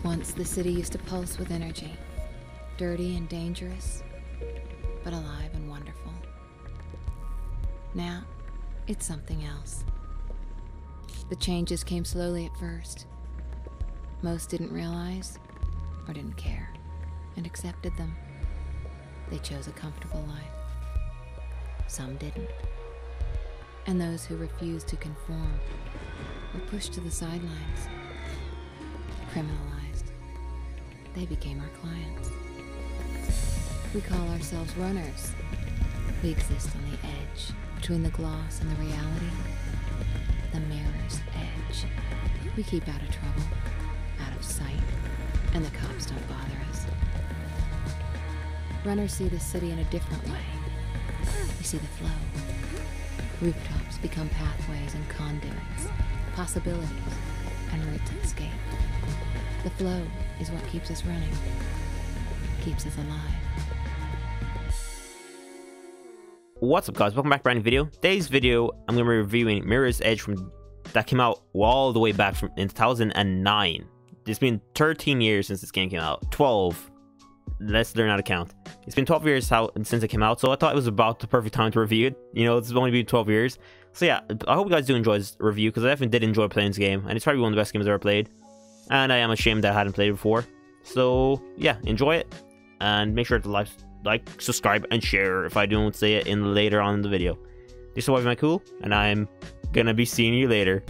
Once the city used to pulse with energy, dirty and dangerous, but alive and wonderful. Now, it's something else. The changes came slowly at first. Most didn't realize, or didn't care, and accepted them. They chose a comfortable life. Some didn't. And those who refused to conform were pushed to the sidelines, criminalized. They became our clients. We call ourselves runners. We exist on the edge, between the gloss and the reality. The mirror's edge. We keep out of trouble, out of sight, and the cops don't bother us. Runners see the city in a different way. We see the flow. Rooftops become pathways and conduits, possibilities, and routes of escape. The flow is what keeps us running, keeps us alive. What's up, guys? Welcome back to a brand new video. Today's video, I'm going to be reviewing Mirror's Edge that came out all the way back in 2009. It's been 13 years since this game came out. 12. Let's learn how to count. It's been 12 years since it came out, so I thought it was about the perfect time to review it. You know, it's only been 12 years. So yeah, I hope you guys do enjoy this review, because I definitely did enjoy playing this game, and it's probably one of the best games I've ever played. And I am ashamed that I hadn't played it before. So yeah, enjoy it, and make sure to like, subscribe, and share if I don't say it later on in the video. This is Why Am I Cool, and I'm gonna be seeing you later.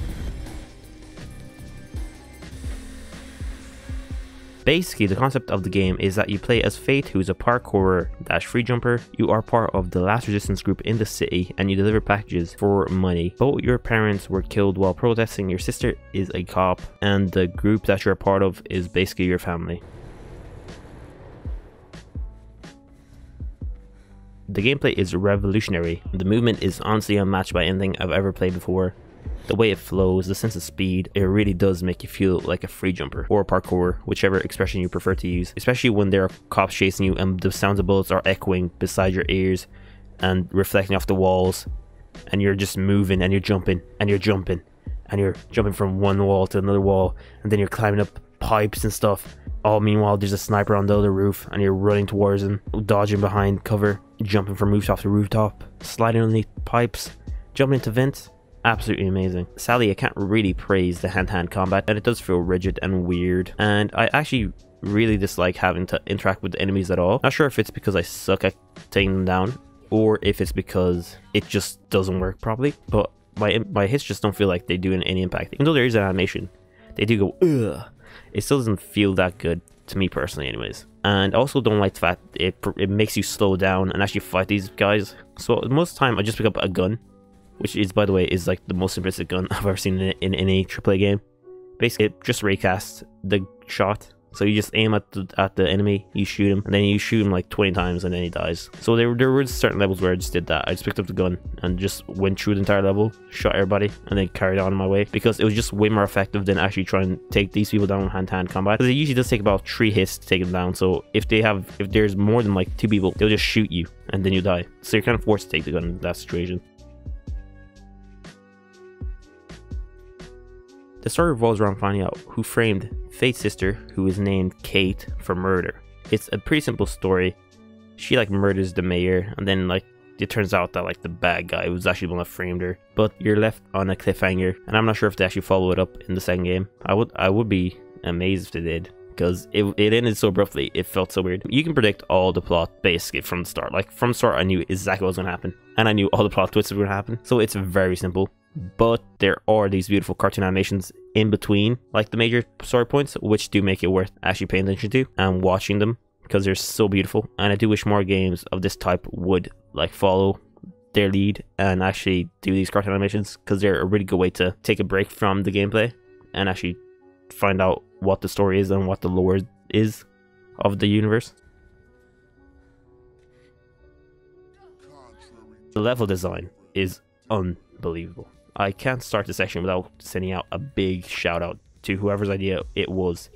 Basically, the concept of the game is that you play as Faith, who is a parkourer / free jumper. You are part of the last resistance group in the city, and you deliver packages for money. Both your parents were killed while protesting. Your sister is a cop, and the group that you're a part of is basically your family. The gameplay is revolutionary. The movement is honestly unmatched by anything I've ever played before. The way it flows, the sense of speed, it really does make you feel like a free jumper or a parkourer, whichever expression you prefer to use. Especially when there are cops chasing you and the sounds of bullets are echoing beside your ears and reflecting off the walls, and you're just moving and you're jumping and you're jumping and you're jumping from one wall to another wall, and then you're climbing up pipes and stuff. All meanwhile, there's a sniper on the other roof and you're running towards him, dodging behind cover, jumping from rooftop to rooftop, sliding underneath pipes, jumping into vents. Absolutely amazing. Sadly, I can't really praise the hand-to-hand combat, and it does feel rigid and weird, and I actually really dislike having to interact with the enemies at all. Not sure if it's because I suck at taking them down, or if it's because it just doesn't work properly, but my hits just don't feel like they do any impact. Even though there is an animation, they do go ugh. It still doesn't feel that good to me personally anyways. And I also don't like the fact it makes you slow down and actually fight these guys. So most of the time I just pick up a gun, which is, by the way, is like the most simplistic gun I've ever seen in any AAA game. Basically, it just recasts the shot. So you just aim at the enemy, you shoot him, and then you shoot him like 20 times, and then he dies. So there were certain levels where I just did that. I just picked up the gun and just went through the entire level, shot everybody, and then carried on my way, because it was just way more effective than actually trying to take these people down hand-to-hand combat. Because it usually does take about 3 hits to take them down. So if there's more than like 2 people, they'll just shoot you, and then you die. So you're kind of forced to take the gun in that situation. The story revolves around finding out who framed Faith's sister, who is named Kate, for murder. It's a pretty simple story. She like murders the mayor, and then like it turns out that like the bad guy was actually the one that framed her. But you're left on a cliffhanger, and I'm not sure if they actually follow it up in the second game. I would be amazed if they did, because it ended so abruptly. It felt so weird. You can predict all the plot basically from the start. Like from the start, I knew exactly what was going to happen, and I knew all the plot twists were going to happen. So it's very simple. But there are these beautiful cartoon animations in between, like the major story points, which do make it worth actually paying attention to and watching them, because they're so beautiful. And I do wish more games of this type would like follow their lead and actually do these cartoon animations, because they're a really good way to take a break from the gameplay and actually find out what the story is and what the lore is of the universe. The level design is unbelievable. I can't start the section without sending out a big shout out to whoever's idea it was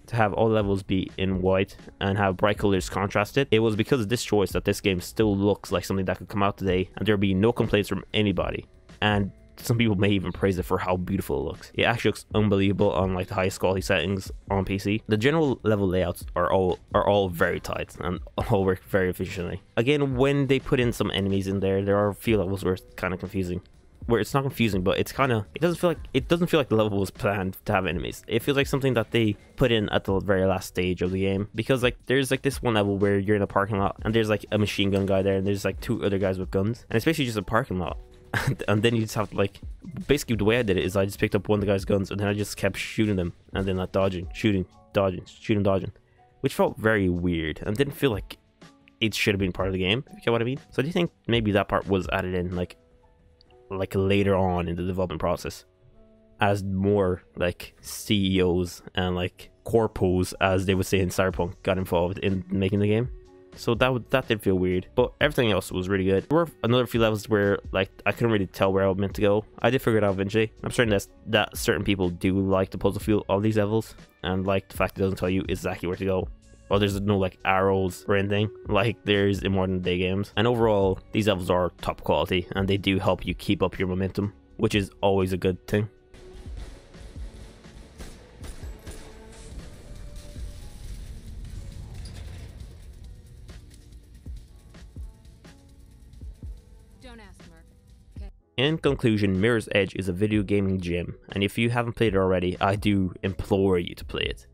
to have all levels be in white and have bright colors contrasted. It was because of this choice that this game still looks like something that could come out today, and there'll be no complaints from anybody. And some people may even praise it for how beautiful it looks. It actually looks unbelievable on like the highest quality settings on PC. The general level layouts are all very tight and all work very efficiently. Again, when they put in some enemies in there, there are a few levels where it's kind of confusing. Where it's not confusing, but it's kind of, it doesn't feel like the level was planned to have enemies. It feels like something that they put in at the very last stage of the game, because like there's like this one level where you're in a parking lot and there's like a machine gun guy there and there's like 2 other guys with guns, and it's basically just a parking lot. And then you just have to like, basically the way I did it is I just picked up one of the guy's guns and then I just kept shooting them and then like dodging, shooting, dodging, shooting, dodging, which felt very weird and didn't feel like it should have been part of the game, if you get what I mean. So do you think maybe that part was added in like later on in the development process, as more like CEOs and like corpos, as they would say in Cyberpunk, got involved in making the game? So that did feel weird, but everything else was really good. There were another few levels where like I couldn't really tell where I was meant to go. I did figure it out eventually. I'm certain that certain people do like the puzzle feel of these levels and like the fact it doesn't tell you exactly where to go. Well, there's no like arrows or anything like there's in modern day games. And overall, these levels are top quality and they do help you keep up your momentum, which is always a good thing. Don't ask, Mark. Okay. In conclusion, Mirror's Edge is a video gaming gem, and if you haven't played it already, I do implore you to play it.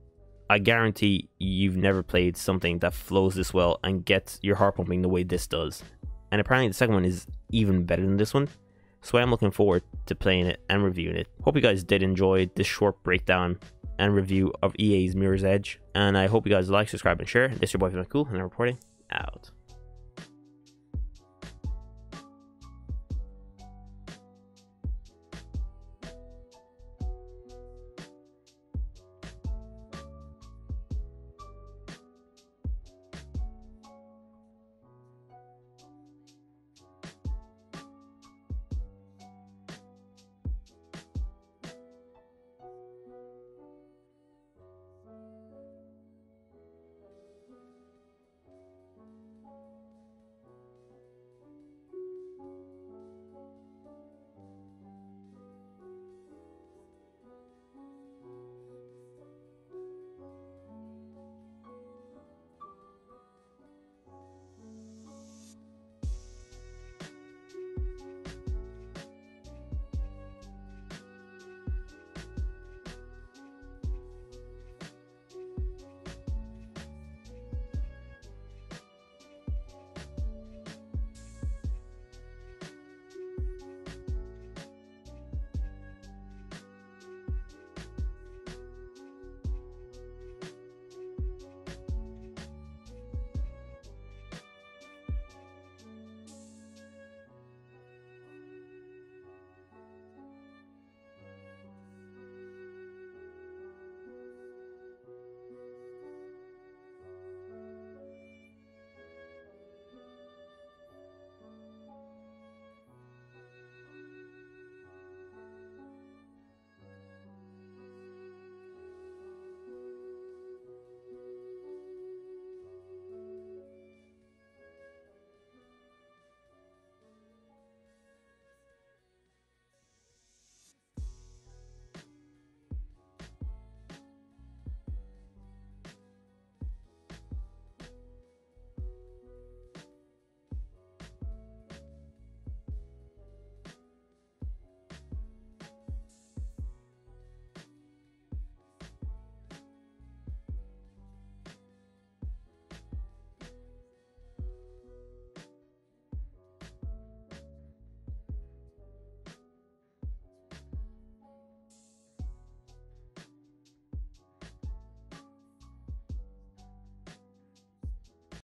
I guarantee you've never played something that flows this well and gets your heart pumping the way this does. And apparently the second one is even better than this one. So I'm looking forward to playing it and reviewing it. Hope you guys did enjoy this short breakdown and review of EA's Mirror's Edge. And I hope you guys like, subscribe, and share. This is your boy, Cool, and I'm reporting out.